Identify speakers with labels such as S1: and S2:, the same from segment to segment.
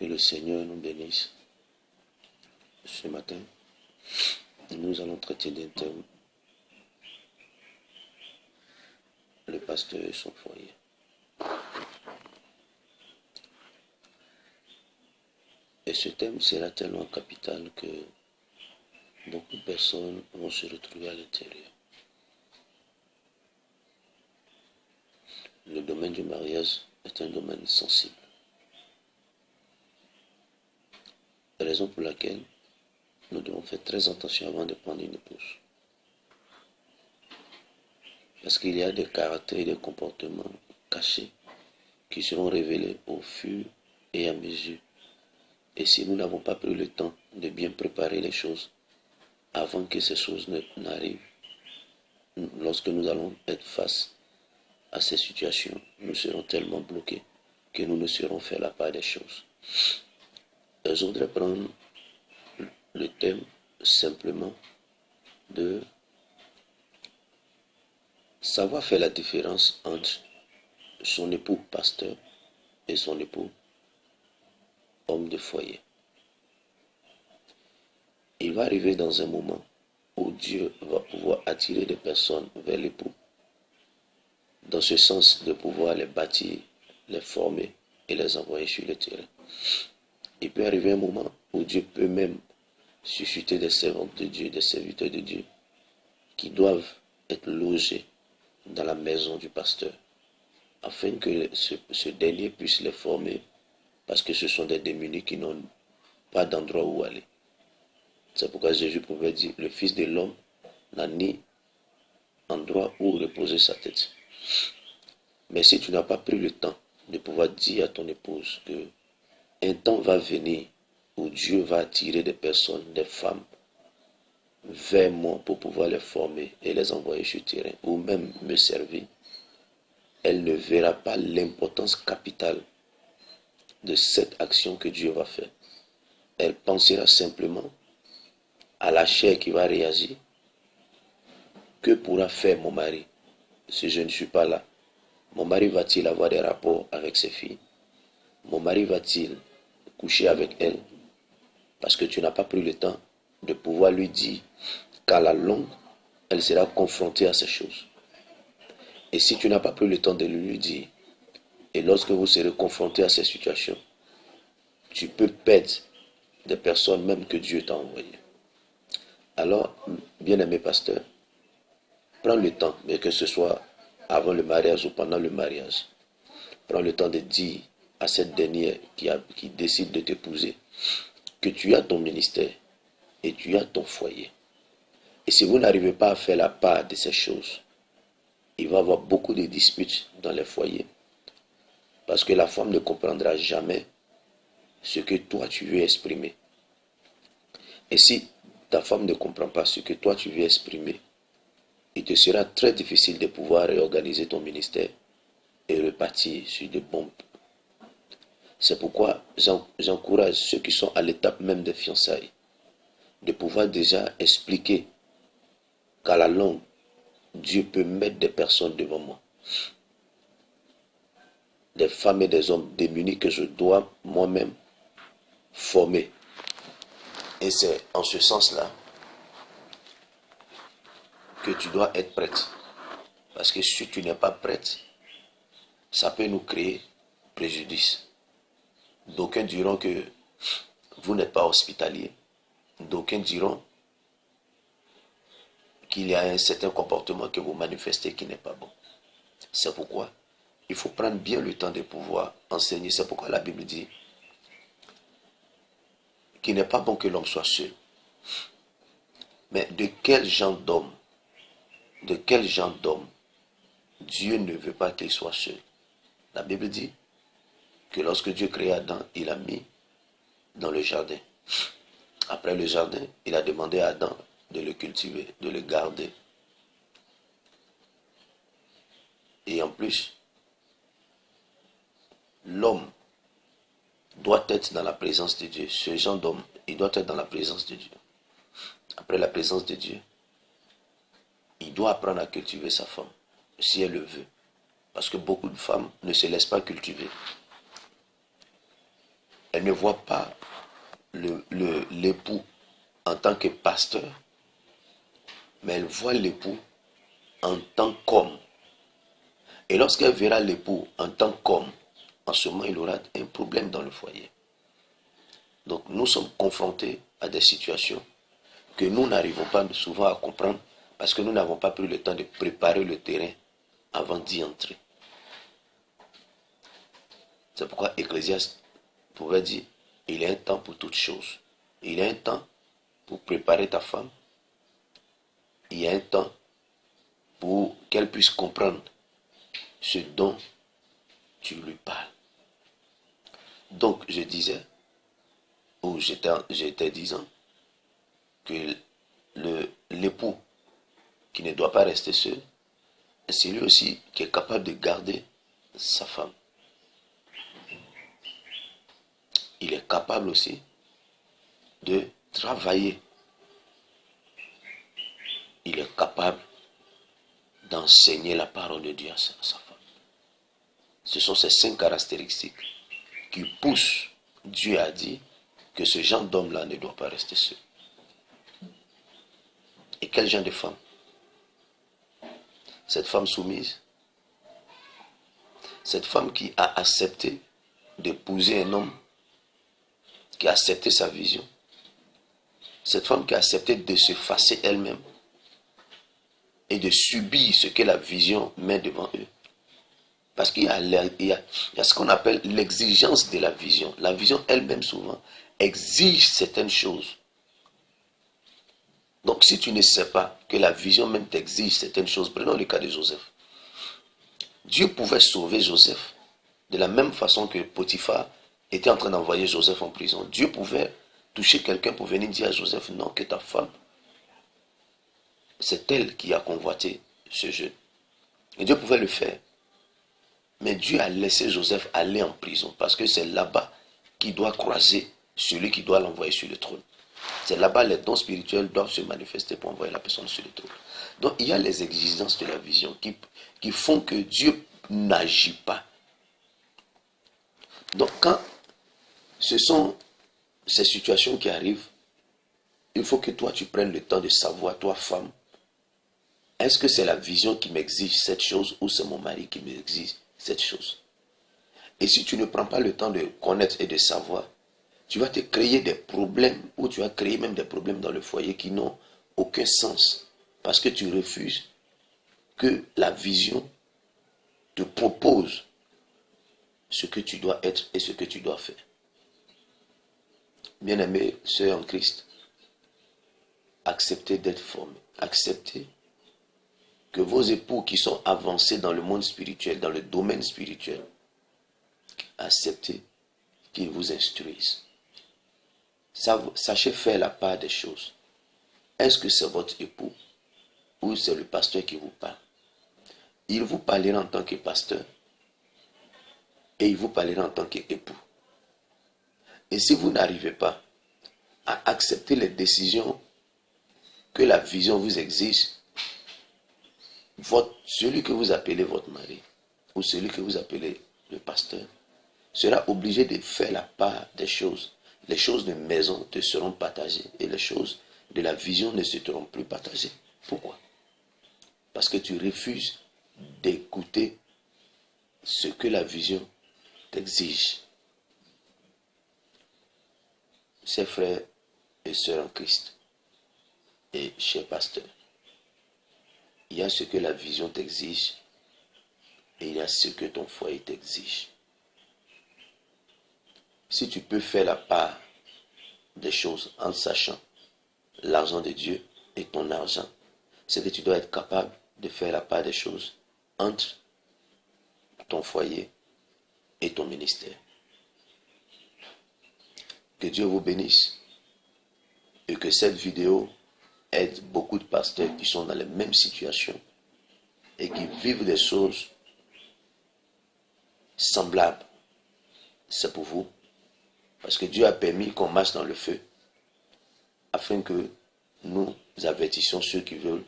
S1: Que le Seigneur nous bénisse. Ce matin, nous allons traiter d'un thème, le pasteur et son foyer. Et ce thème sera tellement capital que beaucoup de personnes vont se retrouver à l'intérieur. Le domaine du mariage est un domaine sensible. Raison pour laquelle nous devons faire très attention avant de prendre une épouse. Parce qu'il y a des caractères et des comportements cachés qui seront révélés au fur et à mesure. Et si nous n'avons pas pris le temps de bien préparer les choses avant que ces choses n'arrivent, lorsque nous allons être face à ces situations, nous serons tellement bloqués que nous ne saurons faire la part des choses. Je voudrais prendre le thème simplement de savoir faire la différence entre son époux pasteur et son époux homme de foyer. Il va arriver dans un moment où Dieu va pouvoir attirer des personnes vers l'époux, dans ce sens de pouvoir les bâtir, les former et les envoyer sur le terrain. Il peut arriver un moment où Dieu peut même susciter des servantes de Dieu, des serviteurs de Dieu, qui doivent être logés dans la maison du pasteur, afin que ce dernier puisse les former, parce que ce sont des démunis qui n'ont pas d'endroit où aller. C'est pourquoi Jésus pouvait dire, le Fils de l'homme n'a ni endroit où reposer sa tête. Mais si tu n'as pas pris le temps de pouvoir dire à ton épouse que un temps va venir où Dieu va attirer des personnes, des femmes, vers moi pour pouvoir les former et les envoyer sur le terrain, ou même me servir, elle ne verra pas l'importance capitale de cette action que Dieu va faire. Elle pensera simplement à la chair qui va réagir. Que pourra faire mon mari si je ne suis pas là? Mon mari va-t-il avoir des rapports avec ses filles? Mon mari va-t-il coucher avec elle? Parce que tu n'as pas pris le temps de pouvoir lui dire qu'à la longue, elle sera confrontée à ces choses. Et si tu n'as pas pris le temps de lui dire, et lorsque vous serez confronté à ces situations, tu peux perdre des personnes même que Dieu t'a envoyées. Alors, bien-aimé pasteur, prends le temps, mais que ce soit avant le mariage ou pendant le mariage, prends le temps de dire à cette dernière qui décide de t'épouser que tu as ton ministère et tu as ton foyer. Et si vous n'arrivez pas à faire la part de ces choses, il va y avoir beaucoup de disputes dans les foyers. Parce que la femme ne comprendra jamais ce que toi tu veux exprimer. Et si ta femme ne comprend pas ce que toi tu veux exprimer, il te sera très difficile de pouvoir réorganiser ton ministère et repartir sur de bons. C'est pourquoi j'encourage ceux qui sont à l'étape même des fiançailles de pouvoir déjà expliquer qu'à la longue, Dieu peut mettre des personnes devant moi. Des femmes et des hommes démunis que je dois moi-même former. Et c'est en ce sens-là que tu dois être prête. Parce que si tu n'es pas prête, ça peut nous créer préjudice. D'aucuns diront que vous n'êtes pas hospitalier. D'aucuns diront qu'il y a un certain comportement que vous manifestez qui n'est pas bon. C'est pourquoi il faut prendre bien le temps de pouvoir enseigner. C'est pourquoi la Bible dit qu'il n'est pas bon que l'homme soit seul. Mais de quel genre d'homme Dieu ne veut pas qu'il soit seul? La Bible dit que lorsque Dieu créa Adam, il l'a mis dans le jardin. Après le jardin, il a demandé à Adam de le cultiver, de le garder. Et en plus, l'homme doit être dans la présence de Dieu. Ce genre d'homme, il doit être dans la présence de Dieu. Après la présence de Dieu, il doit apprendre à cultiver sa femme, si elle le veut. Parce que beaucoup de femmes ne se laissent pas cultiver. Elle ne voit pas l'époux en tant que pasteur, mais elle voit l'époux en tant qu'homme. Et lorsqu'elle verra l'époux en tant qu'homme, en ce moment, il aura un problème dans le foyer. Donc, nous sommes confrontés à des situations que nous n'arrivons pas souvent à comprendre parce que nous n'avons pas pris le temps de préparer le terrain avant d'y entrer. C'est pourquoi Ecclésiaste pouvait dire, il y a un temps pour toutes choses. Il y a un temps pour préparer ta femme. Il y a un temps pour qu'elle puisse comprendre ce dont tu lui parles. Donc, je disais, ou j'étais disant, que l'époux qui ne doit pas rester seul, c'est lui aussi qui est capable de garder sa femme. Il est capable aussi de travailler. Il est capable d'enseigner la parole de Dieu à sa femme. Ce sont ces 5 caractéristiques qui poussent Dieu à dire que ce genre d'homme-là ne doit pas rester seul. Et quel genre de femme? Cette femme soumise, cette femme qui a accepté d'épouser un homme, qui a accepté sa vision, cette femme qui a accepté de s'effacer elle-même et de subir ce que la vision met devant eux. Parce qu'il y a ce qu'on appelle l'exigence de la vision. La vision elle-même souvent exige certaines choses. Donc si tu ne sais pas que la vision même t'exige certaines choses, prenons le cas de Joseph. Dieu pouvait sauver Joseph de la même façon que Potiphar était en train d'envoyer Joseph en prison. Dieu pouvait toucher quelqu'un pour venir dire à Joseph, non, que ta femme, c'est elle qui a convoité ce jeune. Et Dieu pouvait le faire. Mais Dieu a laissé Joseph aller en prison parce que c'est là-bas qu'il doit croiser celui qui doit l'envoyer sur le trône. C'est là-bas les dons spirituels doivent se manifester pour envoyer la personne sur le trône. Donc il y a les exigences de la vision qui font que Dieu n'agit pas. Donc quand ce sont ces situations qui arrivent, il faut que toi tu prennes le temps de savoir, toi femme, est-ce que c'est la vision qui m'exige cette chose ou c'est mon mari qui m'exige cette chose? Et si tu ne prends pas le temps de connaître et de savoir, tu vas te créer des problèmes ou tu vas créer même des problèmes dans le foyer qui n'ont aucun sens parce que tu refuses que la vision te propose ce que tu dois être et ce que tu dois faire. Bien-aimés, sœurs en Christ, acceptez d'être formés, acceptez que vos époux qui sont avancés dans le monde spirituel, dans le domaine spirituel, acceptez qu'ils vous instruisent. Sachez faire la part des choses. Est-ce que c'est votre époux ou c'est le pasteur qui vous parle? Il vous parlera en tant que pasteur et il vous parlera en tant qu'époux. Et si vous n'arrivez pas à accepter les décisions que la vision vous exige, celui que vous appelez votre mari ou celui que vous appelez le pasteur sera obligé de faire la part des choses. Les choses de maison te seront partagées et les choses de la vision ne seront plus partagées. Pourquoi? Parce que tu refuses d'écouter ce que la vision t'exige. Chers frères et sœurs en Christ et chers pasteurs, il y a ce que la vision t'exige et il y a ce que ton foyer t'exige. Si tu peux faire la part des choses en sachant l'argent de Dieu et ton argent, c'est que tu dois être capable de faire la part des choses entre ton foyer et ton ministère. Que Dieu vous bénisse et que cette vidéo aide beaucoup de pasteurs qui sont dans les mêmes situations et qui vivent des choses semblables. C'est pour vous. Parce que Dieu a permis qu'on marche dans le feu afin que nous avertissions ceux qui veulent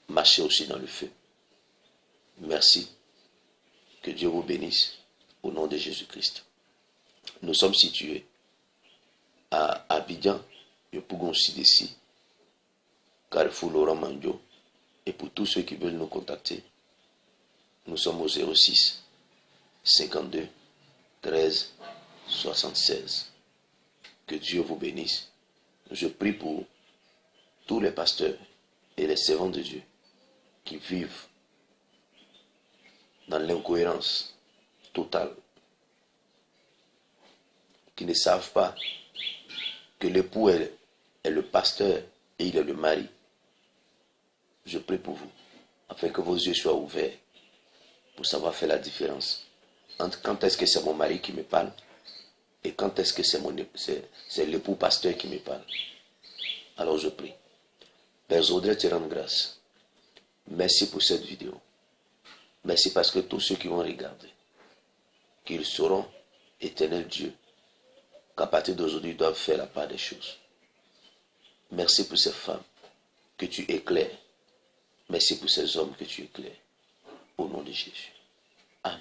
S1: marcher aussi dans le feu. Merci. Que Dieu vous bénisse au nom de Jésus-Christ. Nous sommes situés à Abidjan, le Pougon Sidessi, Carrefour Laurent Mandio. Et pour tous ceux qui veulent nous contacter, nous sommes au 06 52 13 76. Que Dieu vous bénisse. Je prie pour tous les pasteurs et les servants de Dieu qui vivent dans l'incohérence totale, qui ne savent pas que l'époux est le pasteur et il est le mari. Je prie pour vous, afin que vos yeux soient ouverts pour savoir faire la différence entre quand est-ce que c'est mon mari qui me parle et quand est-ce que c'est l'époux pasteur qui me parle. Alors je prie. Père, je voudrais te rendre grâce. Merci pour cette vidéo. Merci parce que tous ceux qui vont regarder, qu'ils sauront, éternel Dieu, qu'à partir d'aujourd'hui, ils doivent faire la part des choses. Merci pour ces femmes que tu éclaires. Merci pour ces hommes que tu éclaires. Au nom de Jésus. Amen.